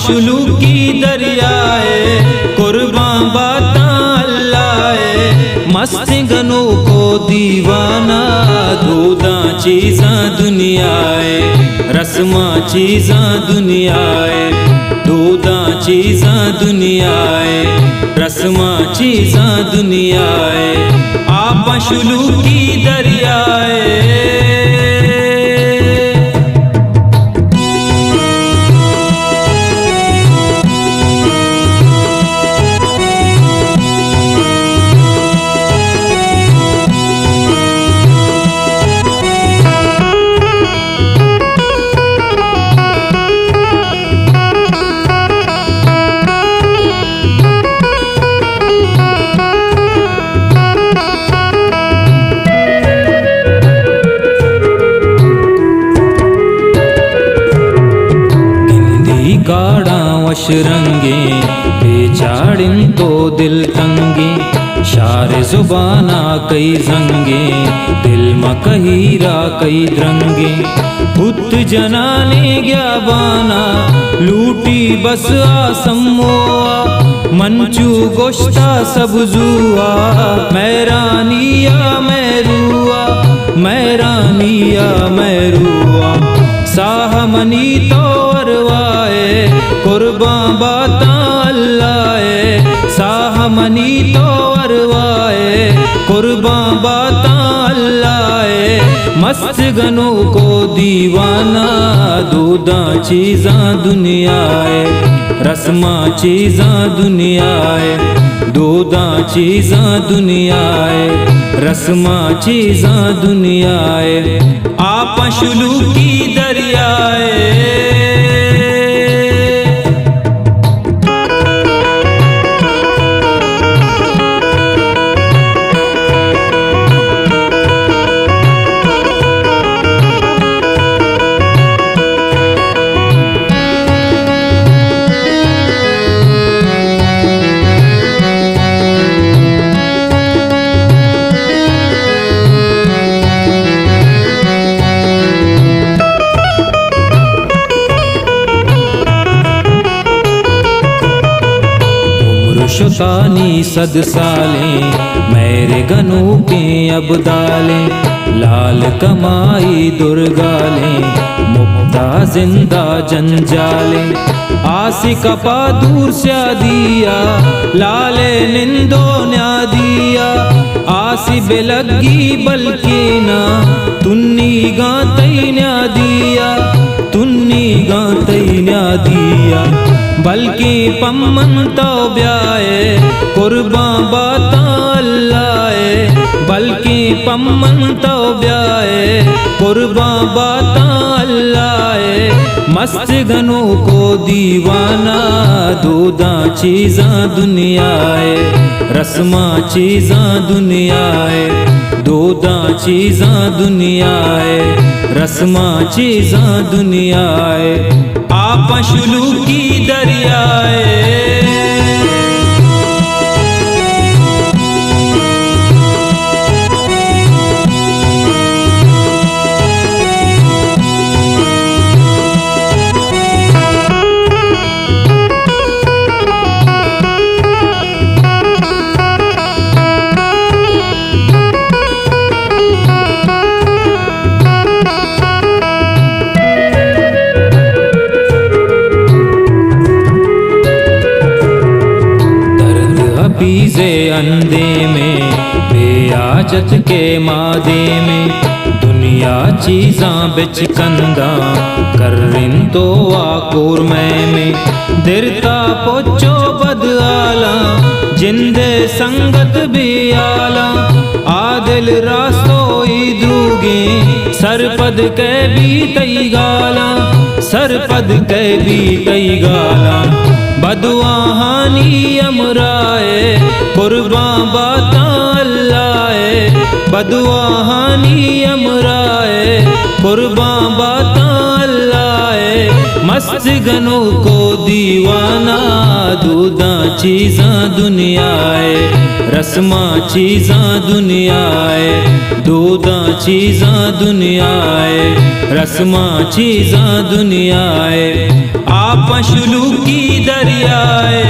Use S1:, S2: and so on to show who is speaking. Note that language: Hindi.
S1: पशुलू की दरियाए कुर्बान बाता अल्लाए मस्त गनों को दीवाना दूधा चीज़ा दुनियाए रस्मा चीज़ा दुनियाए दूधा चीज़ा दुनियाए रस्मा चीज़ा दुनियाए आ पशुलू की दरियाए गाड़ा वशरंगे बेचारिन तो दिल तंगे शार जुबाना कई जंगे दिल में कहीरा कई द्रंगे पुत जनाने गया बाना लूटी बस आसमोआ मंचू गोश्ता सब जुआ मैरानिया मैरुआ मैरानिया मैरुआ साहमनी तो अरवाए कुर्बान बाता अल्लाए साहमनी तो अरवाए कुर्बान बाता अल्लाए मस्त गनों को दीवाना दूधा चीज़ा दुनियाए रस्मा चीज़ा दुनियाए दूधा चीज़ा दुनियाए रस्मा चीज़ा दुनियाए आ पशुलू की दरियाए शुतानी सद साले मेरे गनों के अब दाले लाल कमाई दुर्गाले मुक्ता जिंदा जंजाले आसी कपा दूर से दिया लाले निंदो न्या दिया आसी बेलगी बल्कि ना तुन्नी गातई न्या दिया तुन्नी गातई न्या दिया बल्कि पम्मन तो ब्याए कुर्बान बाता अल्लाए बल्कि पम्मन तो ब्याए कुर्बान बाता अल्लाए मस्त गनों को दीवाना दूधा चीज़ा दुनियाए रस्मा चीज़ा दुनियाए दूधा चीज़ा दुनियाए रस्मा चीज़ा दुनियाए आ पशुलू की दरियाए पीजे अंधे में बेआजत के मादे में दुनिया चीज़ा बिच कंदा करिन तो आकुर में दिरता पोचो बद आला जिंदे संगत भी आला आदिल रास्तो दूगे सरपद के भी तई गाला सरपद के भी तई गाला बदुआहानी अमराए कुर्बान बाता अल्लाए बदुआहानी अमराए कुर्बान बाता अल्लाए मस्त गनों को दीवाना दूधा चीज़ां दुनियाए, रस्मां चीज़ां दुनियाए, दूधां चीज़ां दुनियाए, रस्मां चीज़ां दुनियाए। आप शलूकी दरियाए